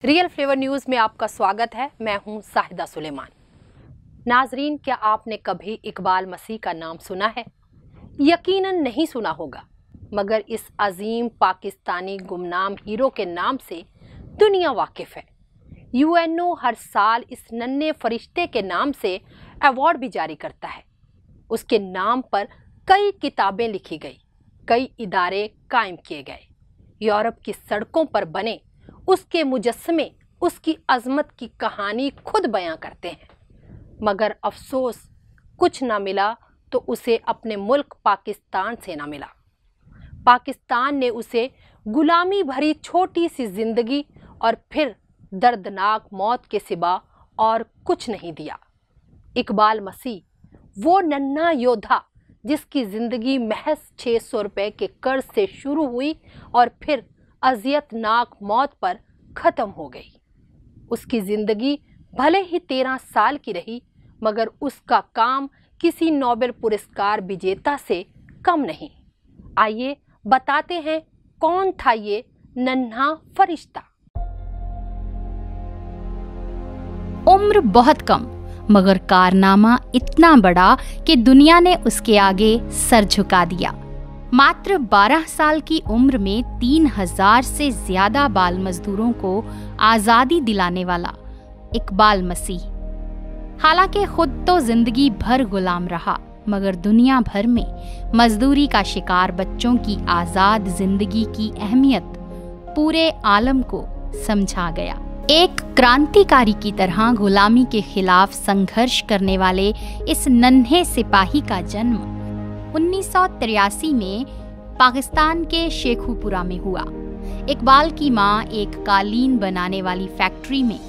Real flavour news में आपका स्वागत है। मैं हूं साहिदा सुलेमान। नाजरीन, क्या आपने कभी इकबाल मसीह का नाम सुना है? यकीनन नहीं सुना होगा, मगर इस अजीम पाकिस्तानी गुमनाम हीरो के नाम से दुनिया वाकिफ है। यूएनओ हर साल इस नन्हे फरिश्ते के नाम से अवार्ड भी जारी करता है। उसके नाम पर कई किताबें लिखी गई, कई इदारे कायम किए गए। यूरोप की सड़कों पर बने उसके मुजस्समे उसकी अजमत की कहानी खुद बयां करते हैं। मगर अफसोस, कुछ ना मिला तो उसे अपने मुल्क पाकिस्तान से ना मिला। पाकिस्तान ने उसे गुलामी भरी छोटी सी जिंदगी और फिर दर्दनाक मौत के सिवा और कुछ नहीं दिया। इकबाल मसीह, वो नन्हा योद्धा जिसकी जिंदगी महज 600 रुपए के कर्ज से शुरू हुई और फिर अजियतनाक मौत पर खत्म हो गई। उसकी जिंदगी भले ही 13 साल की रही, मगर उसका काम किसी नोबेल पुरस्कार विजेता से कम नहीं। आइए बताते हैं कौन था ये नन्हा फरिश्ता। उम्र बहुत कम, मगर कारनामा इतना बड़ा कि दुनिया ने उसके आगे सर झुका दिया। मात्र 12 साल की उम्र में 3000 से ज्यादा बाल मजदूरों को आजादी दिलाने वाला इकबाल मसीह। हालांकि खुद तो जिंदगी भर गुलाम रहा, मगर दुनिया भर में मजदूरी का शिकार बच्चों की आजाद जिंदगी की अहमियत पूरे आलम को समझा गया। एक क्रांतिकारी की तरह गुलामी के खिलाफ संघर्ष करने वाले इस नन्हे सिपाही का जन्म 1983 में पाकिस्तान के शेखुपुरा में हुआ। इकबाल की मां एक कालीन बनाने वाली फैक्ट्री में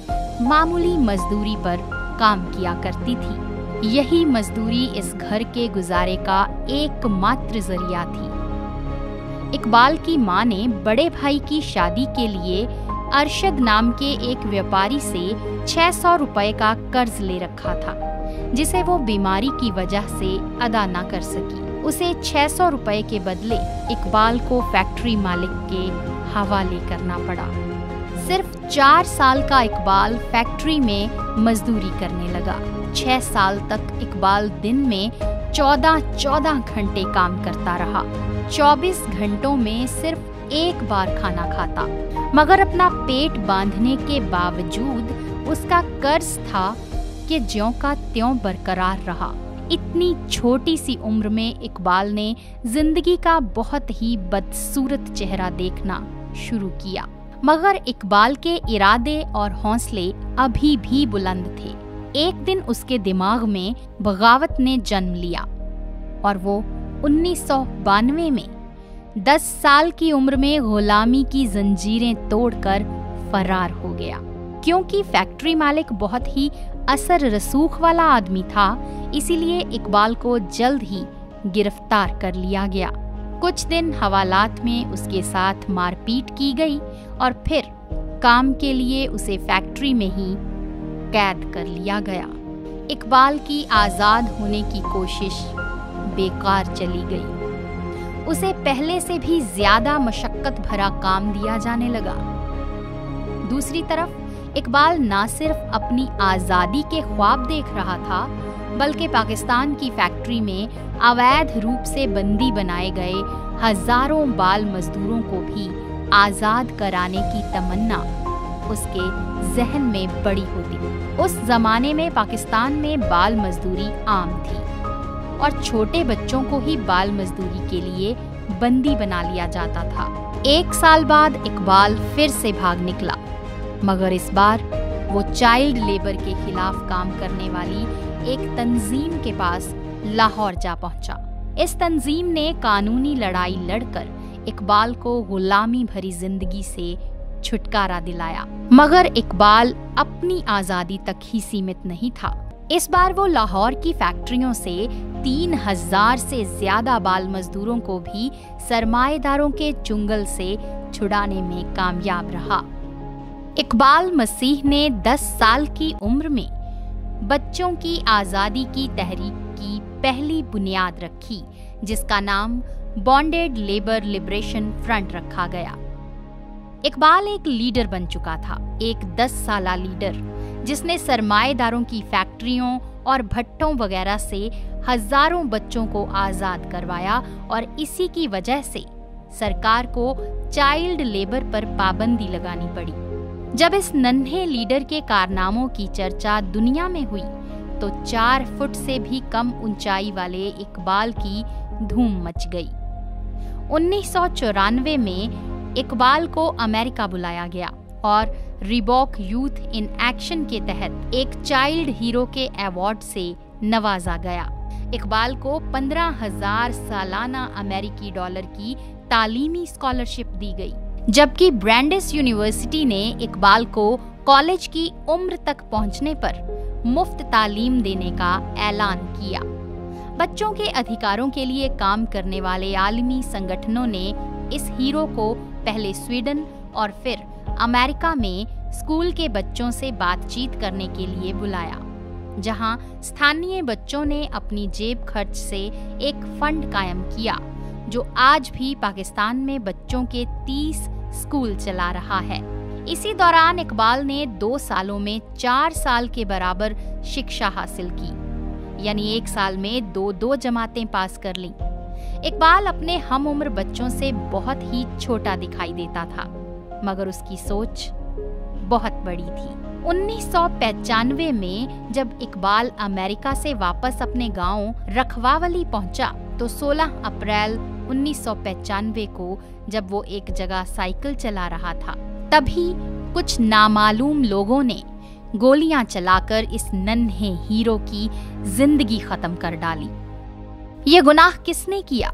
मामूली मजदूरी पर काम किया करती थी। यही मजदूरी इस घर के गुजारे का एकमात्र जरिया थी। इकबाल की मां ने बड़े भाई की शादी के लिए अरशद नाम के एक व्यापारी से 600 रुपए का कर्ज ले रखा था, जिसे वो बीमारी की वजह से अदा न कर सकी। उसे 600 रुपए के बदले इकबाल को फैक्ट्री मालिक के हवाले करना पड़ा। सिर्फ 4 साल का इकबाल फैक्ट्री में मजदूरी करने लगा। 6 साल तक इकबाल दिन में 14 घंटे काम करता रहा। 24 घंटों में सिर्फ एक बार खाना खाता, मगर अपना पेट बांधने के बावजूद उसका कर्ज था कि ज्यों का त्यों बरकरार रहा। इतनी छोटी सी उम्र में इकबाल ने जिंदगी का बहुत ही बदसूरत चेहरा देखना शुरू किया, मगर इकबाल के इरादे और हौसले अभी भी बुलंद थे। एक दिन उसके दिमाग में बगावत ने जन्म लिया और वो 1992 में 10 साल की उम्र में गुलामी की जंजीरें तोड़कर फरार हो गया। क्योंकि फैक्ट्री मालिक बहुत ही असर रसूख वाला आदमी था, इसीलिए इकबाल को जल्द ही गिरफ्तार कर लिया गया। कुछ दिन हवालात में उसके साथ मारपीट की गई और फिर काम के लिए उसे फैक्ट्री में ही कैद कर लिया गया। इकबाल की आजाद होने की कोशिश बेकार चली गई। उसे पहले से भी ज्यादा मशक्कत भरा काम दिया जाने लगा। दूसरी तरफ इकबाल ना सिर्फ अपनी आजादी के ख्वाब देख रहा था, बल्कि पाकिस्तान की फैक्ट्री में अवैध रूप से बंदी बनाए गए हजारों बाल मजदूरों को भी आजाद कराने की तमन्ना उसके जहन में बड़ी होती। उस जमाने में पाकिस्तान में बाल मजदूरी आम थी और छोटे बच्चों को ही बाल मजदूरी के लिए बंदी बना लिया जाता था। 1 साल बाद इकबाल फिर से भाग निकला, मगर इस बार वो चाइल्ड लेबर के खिलाफ काम करने वाली एक तंजीम के पास लाहौर जा पहुंचा। इस तंजीम ने कानूनी लड़ाई लड़कर इकबाल को गुलामी भरी जिंदगी से छुटकारा दिलाया, मगर इकबाल अपनी आजादी तक ही सीमित नहीं था। इस बार वो लाहौर की फैक्ट्रियों से 3000 से ज्यादा बाल मजदूरों को भी सरमाएदारों के चुंगल से छुड़ाने में कामयाब रहा। इकबाल मसीह ने 10 साल की उम्र में बच्चों की आजादी की तहरीक की पहली बुनियाद रखी, जिसका नाम बॉन्डेड लेबर लिबरेशन फ्रंट रखा गया। इकबाल एक लीडर बन चुका था, एक 10 साला लीडर जिसने सरमाएदारों की फैक्ट्रियों और भट्टों वगैरह से हजारों बच्चों को आजाद करवाया और इसी की वजह से सरकार को चाइल्ड लेबर पर पाबंदी लगानी पड़ी। जब इस नन्हे लीडर के कारनामों की चर्चा दुनिया में हुई तो 4 फुट से भी कम ऊंचाई वाले इकबाल की धूम मच गई। 1994 में इकबाल को अमेरिका बुलाया गया और रिबॉक यूथ इन एक्शन के तहत एक चाइल्ड हीरो के अवार्ड से नवाजा गया। इकबाल को 15,000 सालाना अमेरिकी डॉलर की तालीमी स्कॉलरशिप दी गई, जबकि ब्रांडिस यूनिवर्सिटी ने इकबाल को कॉलेज की उम्र तक पहुंचने पर मुफ्त तालीम देने का ऐलान किया। बच्चों के अधिकारों के लिए काम करने वाले आलमी संगठनों ने इस हीरो को पहले स्वीडन और फिर अमेरिका में स्कूल के बच्चों से बातचीत करने के लिए बुलाया, जहां स्थानीय बच्चों ने अपनी जेब खर्च से एक फंड कायम किया जो आज भी पाकिस्तान में बच्चों के 30 स्कूल चला रहा है। इसी दौरान इकबाल ने 2 सालों में 4 साल के बराबर शिक्षा हासिल की, यानी 1 साल में 2 जमातें पास कर लीं। इकबाल अपने हम उम्र बच्चों से बहुत ही छोटा दिखाई देता था, मगर उसकी सोच बहुत बड़ी थी। 1995 में जब इकबाल अमेरिका से वापस अपने गांव रखवावली पहुंचा तो 16 अप्रैल 1995 को जब वो एक जगह साइकिल चला रहा था, तभी कुछ नामालूम लोगों ने गोलियां चलाकर इस नन्हे हीरो की जिंदगी खत्म कर डाली। ये गुनाह किसने किया,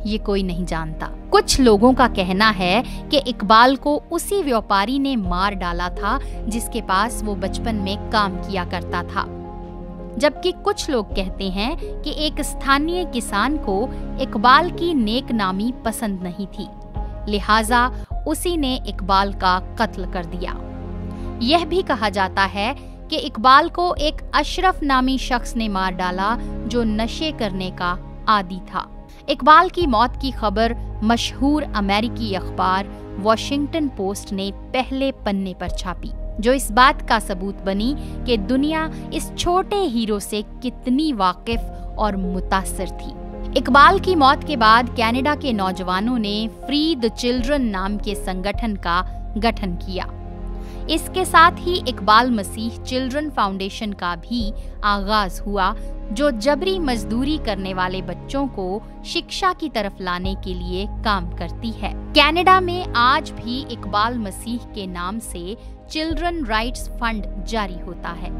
ये कोई नहीं जानता। कुछ लोगों का कहना है कि इकबाल को उसी व्यापारी ने मार डाला था जिसके पास वो बचपन में काम किया करता था, जबकि कुछ लोग कहते हैं कि एक स्थानीय किसान को इकबाल की नेकनामी पसंद नहीं थी, लिहाजा उसी ने इकबाल का कत्ल कर दिया। यह भी कहा जाता है कि इकबाल को एक अशरफ नामी शख्स ने मार डाला जो नशे करने का आदी था। इकबाल की मौत की खबर मशहूर अमेरिकी अखबार वॉशिंगटन पोस्ट ने पहले पन्ने पर छापी, जो इस बात का सबूत बनी कि दुनिया इस छोटे हीरो से कितनी वाकिफ और मुतासिर थी। इकबाल की मौत के बाद कनाडा के नौजवानों ने फ्री द चिल्ड्रन नाम के संगठन का गठन किया। इसके साथ ही इकबाल मसीह चिल्ड्रन फाउंडेशन का भी आगाज हुआ, जो जबरी मजदूरी करने वाले बच्चों को शिक्षा की तरफ लाने के लिए काम करती है। कनाडा में आज भी इकबाल मसीह के नाम से चिल्ड्रन राइट्स फंड जारी होता है।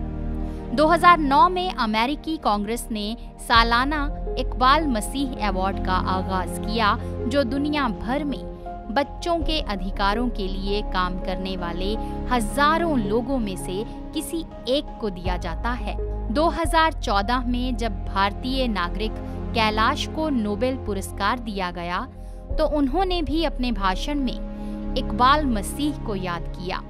2009 में अमेरिकी कांग्रेस ने सालाना इकबाल मसीह अवार्ड का आगाज किया, जो दुनिया भर में बच्चों के अधिकारों के लिए काम करने वाले हजारों लोगों में से किसी एक को दिया जाता है। 2014 में जब भारतीय नागरिक कैलाश को नोबेल पुरस्कार दिया गया तो उन्होंने भी अपने भाषण में इकबाल मसीह को याद किया।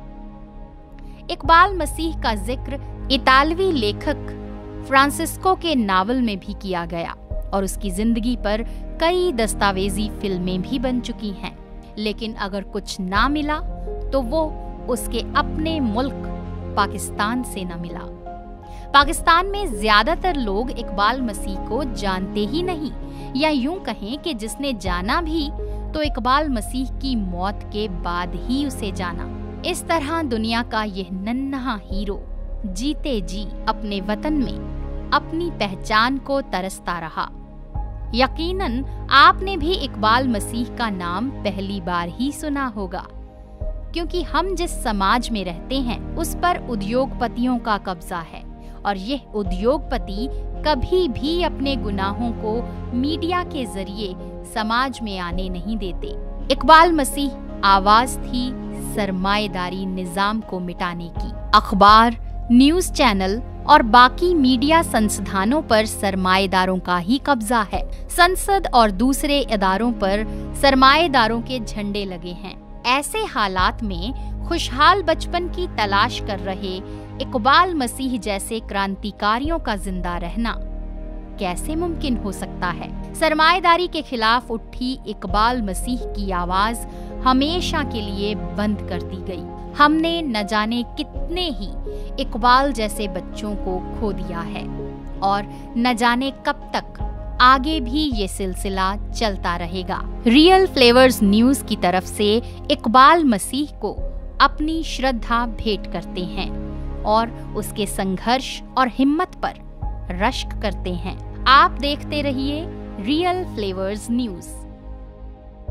इकबाल मसीह का जिक्र इतालवी लेखक फ्रांसिस्को के नावल में भी किया गया और उसकी जिंदगी पर कई दस्तावेजी फिल्में भी बन चुकी हैं। लेकिन अगर कुछ ना मिला तो वो उसके अपने मुल्क पाकिस्तान से न मिला। पाकिस्तान में ज्यादातर लोग इकबाल मसीह को जानते ही नहीं, या यूं कहें कि जिसने जाना भी तो इकबाल मसीह की मौत के बाद ही उसे जाना। इस तरह दुनिया का यह नन्हा हीरो जीते जी अपने वतन में अपनी पहचान को तरसता रहा। यकीनन आपने भी इकबाल मसीह का नाम पहली बार ही सुना होगा, क्योंकि हम जिस समाज में रहते हैं उस पर उद्योगपतियों का कब्जा है और यह उद्योगपति कभी भी अपने गुनाहों को मीडिया के जरिए समाज में आने नहीं देते। इकबाल मसीह आवाज थी सरमाएदारी निजाम को मिटाने की। अखबार, न्यूज चैनल और बाकी मीडिया संस्थानों पर सरमाएदारों का ही कब्जा है। संसद और दूसरे इदारों पर सरमाएदारों के झंडे लगे हैं। ऐसे हालात में खुशहाल बचपन की तलाश कर रहे इकबाल मसीह जैसे क्रांतिकारियों का जिंदा रहना कैसे मुमकिन हो सकता है? सरमाएदारी के खिलाफ उठी इकबाल मसीह की आवाज हमेशा के लिए बंद कर दी गई। हमने न जाने कितने ही इकबाल जैसे बच्चों को खो दिया है और न जाने कब तक आगे भी ये सिलसिला चलता रहेगा। रियल फ्लेवर्स न्यूज की तरफ से इकबाल मसीह को अपनी श्रद्धा भेंट करते हैं और उसके संघर्ष और हिम्मत पर रश्क करते हैं। आप देखते रहिए रियल फ्लेवर्स न्यूज।